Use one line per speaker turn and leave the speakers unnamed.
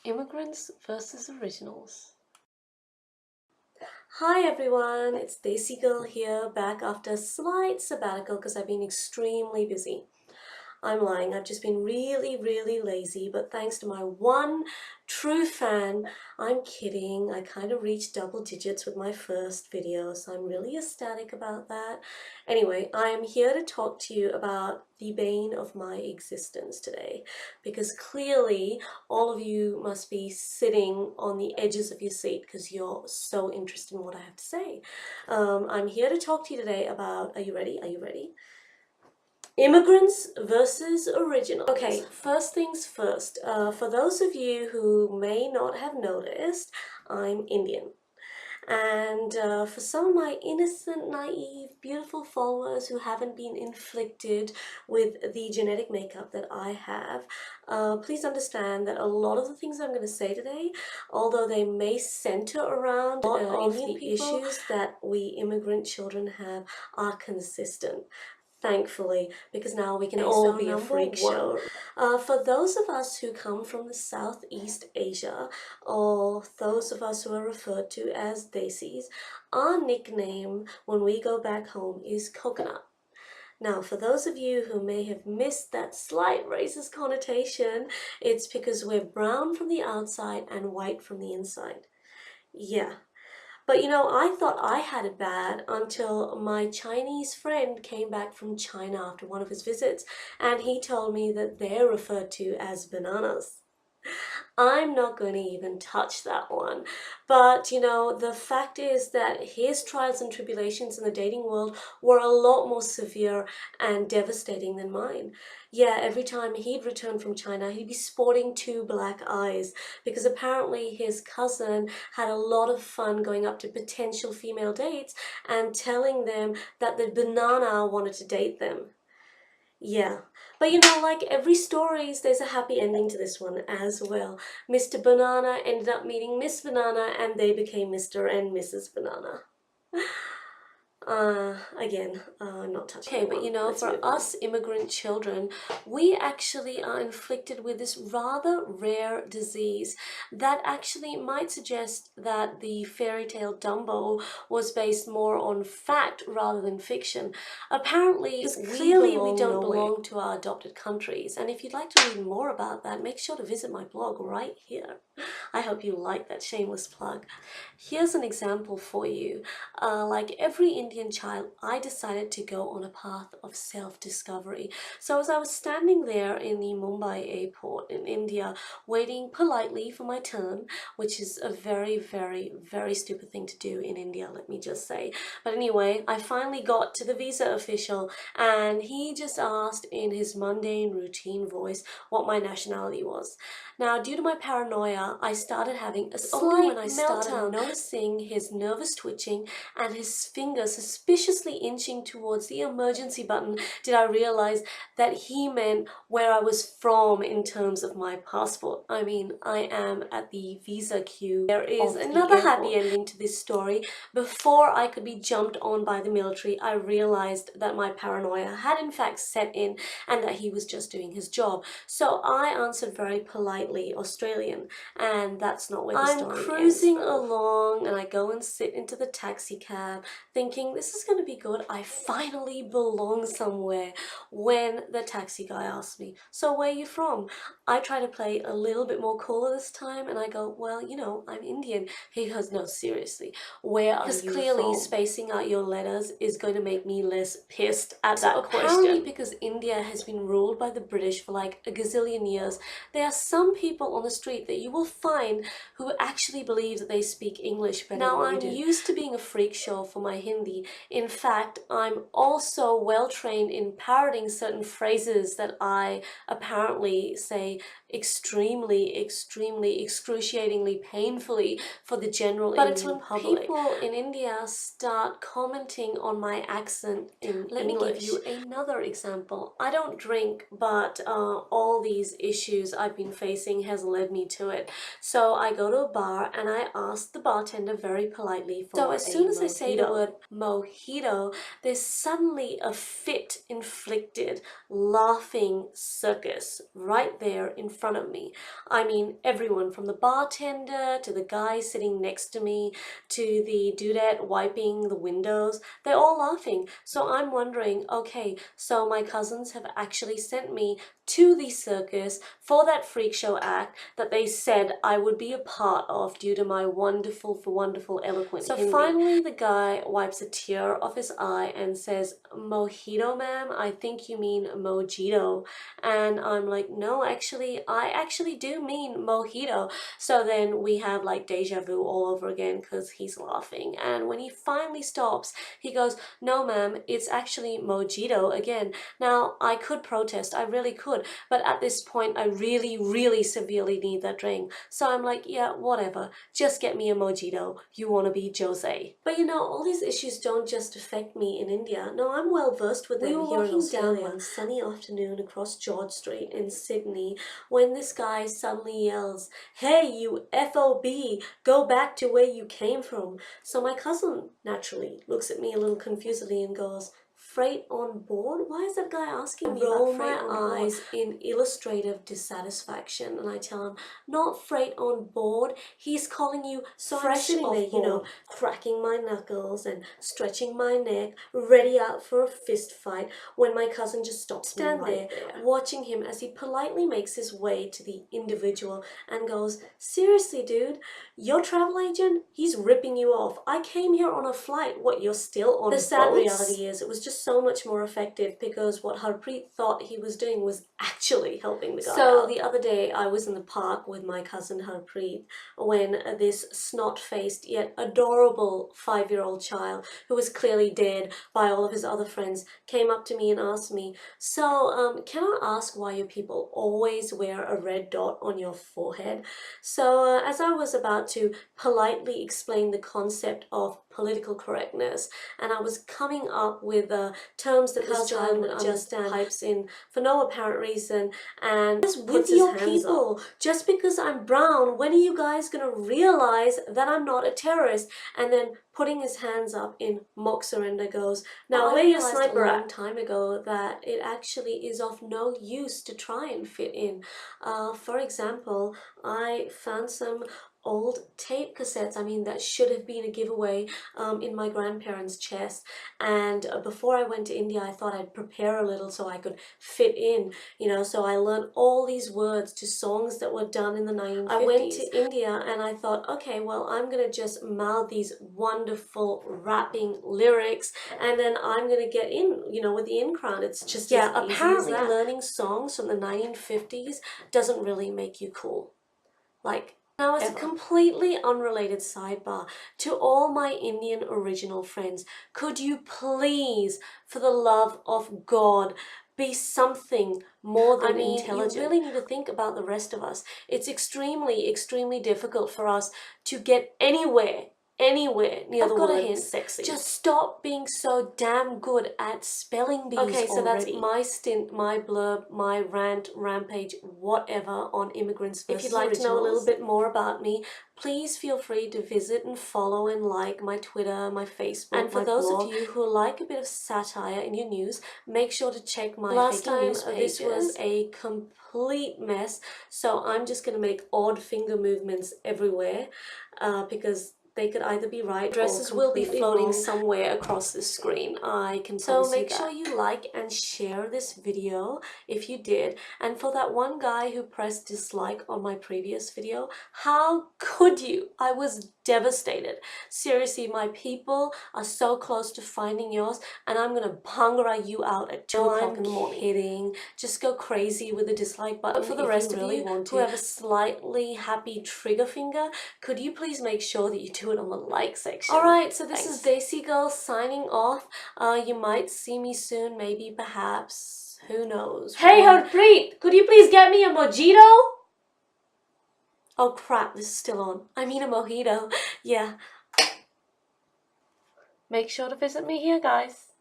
Immigrants versus Originals.
Hi everyone, it's Desi girl here, back after a slight sabbatical because I've been extremely busy. I'm lying, I've just been really lazy, but thanks to my one true fan, I'm kidding, I kind of reached double digits with my first video, so I'm really ecstatic about that. Anyway, I'm here to talk to you about the bane of my existence today, because clearly all of you must be sitting on the edges of your seat because you're so interested in what I have to say. I'm here to talk to you today about, are you ready? Are you ready? Immigrants versus Originals. Okay, first things first. For those of you who may not have noticed, I'm Indian. And for some of my innocent, naive, beautiful followers who haven't been inflicted with the genetic makeup that I have, please understand that a lot of the things I'm going to say today, although they may center around Indian people, issues that we immigrant children have are consistent. Thankfully, because now we can all be a freak show. For those of us who come from the Southeast Asia, or those of us who are referred to as Desis, our nickname when we go back home is coconut. Now, for those of you who may have missed that slight racist connotation, it's because we're brown from the outside and white from the inside. Yeah. But you know, I thought I had it bad until my Chinese friend came back from China after one of his visits, and he told me that they're referred to as bananas. I'm not going to even touch that one. But you know, the fact is that his trials and tribulations in the dating world were a lot more severe and devastating than mine. Yeah, every time he'd return from China, he'd be sporting two black eyes because apparently his cousin had a lot of fun going up to potential female dates and telling them that the banana wanted to date them. Yeah, but you know, like every stories, there's a happy ending to this one as well. Mr. Banana ended up meeting Miss Banana and they became Mr. and Mrs. Banana. Not touching. Okay, but you know, for us immigrant children, we actually are inflicted with this rather rare disease that actually might suggest that the fairy tale Dumbo was based more on fact rather than fiction. Apparently, clearly we don't belong to our adopted countries, and if you'd like to read more about that, make sure to visit my blog right here. I hope you like that shameless plug. Here's an example for you. Like every Indian child, I decided to go on a path of self-discovery. So as I was standing there in the Mumbai airport in India, waiting politely for my turn, which is a very stupid thing to do in India, let me just say. But anyway, I finally got to the visa official and he just asked in his mundane routine voice what my nationality was. Now, due to my paranoia, I started having a slight meltdown, noticing his nervous twitching and his finger suspiciously inching towards the emergency button, did I realize that he meant where I was from in terms of my passport. I mean, I am at the visa queue. There is another happy ending to this story. Before I could be jumped on by the military, I realized that my paranoia had in fact set in and that he was just doing his job. So I answered very politely Australian, and that's not where the story ends. I'm cruising along and I go and sit into the taxi cab thinking this is going to be good. I finally belong somewhere when the taxi guy asks me, so where are you from? I try to play a little bit more cooler this time and I go, well, you know, I'm Indian. He goes, no, seriously, where are you from? Because clearly spacing out your letters is going to make me less pissed at that question. Apparently because India has been ruled by the British for like a gazillion years, there are some people on the street that you will find who actually believe that they speak English better than you do. Now, I'm used to being a freak show for my Hindi. In fact, I'm also well trained in parroting certain phrases that I apparently say extremely, excruciatingly, painfully for the general Indian public. But it's when people in India start commenting on my accent in English. Let me give you another example. I don't drink, but all these issues I've been facing has led me to it. So I go to a bar and I ask the bartender very politely for. So as soon as I say the word mojito, there's suddenly a fit inflicted laughing circus right there in front of me. I mean, everyone from the bartender to the guy sitting next to me to the dudette wiping the windows, they're all laughing. So I'm wondering, okay, so my cousins have actually sent me to the circus for that freak show act that they said I would be a part of due to my wonderful eloquent Hindi. So finally the guy wipes a tear off his eye and says, "Mojito, ma'am? I think you mean mojito." And I'm like, no, actually, I actually do mean mojito. So then we have like deja vu all over again because he's laughing. And when he finally stops, he goes, "No, ma'am, it's actually mojito again." Now, I could protest, I really could, but at this point, I really severely need that drink. So I'm like, yeah, whatever, just get me a mojito. You want to be Jose. But you know, all these issues don't just affect me in India. No, I'm well versed with them here in Australia. We were walking down one sunny afternoon across George Street in Sydney when this guy suddenly yells, "Hey, you FOB, go back to where you came from." So my cousin naturally looks at me a little confusedly and goes, "Freight on board? Why is that guy asking me about freight on board?" I roll my eyes in illustrative dissatisfaction and I tell him, "Not freight on board, he's calling you fresh off board." You know, cracking my knuckles and stretching my neck, ready out for a fist fight, when my cousin just stops me right there, watching him as he politely makes his way to the individual and goes, "Seriously, dude, your travel agent, he's ripping you off. I came here on a flight. What, you're still on boats?" The sad reality is it was just so much more effective because what Harpreet thought he was doing was actually helping the guy out. The other day I was in the park with my cousin Harpreet when this snot-faced yet adorable 5-year-old child who was clearly dead by all of his other friends came up to me and asked me, "So, can I ask why you people always wear a red dot on your forehead?" So as I was about to politely explain the concept of political correctness, and I was coming up with terms that this child would understand, pipes in for no apparent reason and just with your people. "Just because I'm brown, when are you guys gonna realize that I'm not a terrorist?" And then putting his hands up in mock surrender goes, "Now I realized a long time ago that it actually is of no use to try and fit in. For example, I found some old tape cassettes, that should have been a giveaway in my grandparents' chest, and before I went to India I thought I'd prepare a little so I could fit in, so I learned all these words to songs that were done in the 1950s. I went to India and I thought, okay, well, I'm gonna just mouth these wonderful rapping lyrics and then I'm gonna get in, with the in crowd. It's just apparently learning songs from the 1950s doesn't really make you cool. Now, as a completely unrelated sidebar, to all my Indian original friends, could you please, for the love of God, be something more than intelligent? You really need to think about the rest of us. It's extremely difficult for us to get anywhere near the word sexy. Just stop being so damn good at spelling bees already. Okay, so that's my stint, my blurb, my rant, rampage, whatever on Immigrants versus Originals. If you'd like to know a little bit more about me, please feel free to visit and follow and like my Twitter, my Facebook, and for those of you who like a bit of satire in your news, make sure to check my last time this was a complete mess, so I'm just going to make odd finger movements everywhere because they could either be right, dresses will be floating somewhere across the screen. I can promise you that. So make sure you like and share this video if you did. And for that one guy who pressed dislike on my previous video, how could you? I was devastated. Seriously, my people are so close to finding yours and I'm gonna bhangra you out at 2 o'clock in the morning. Kidding. Just go crazy with the dislike button. But for the rest of you who have a slightly happy trigger finger, could you please make sure that you do it on the like section? Alright, so this is Desi Girl signing off. You might see me soon, maybe, perhaps. Who knows? Hey, Harpreet! Could you please get me a mojito? Oh crap, this is still on. I mean a mojito. Yeah. Make sure to visit me here, guys.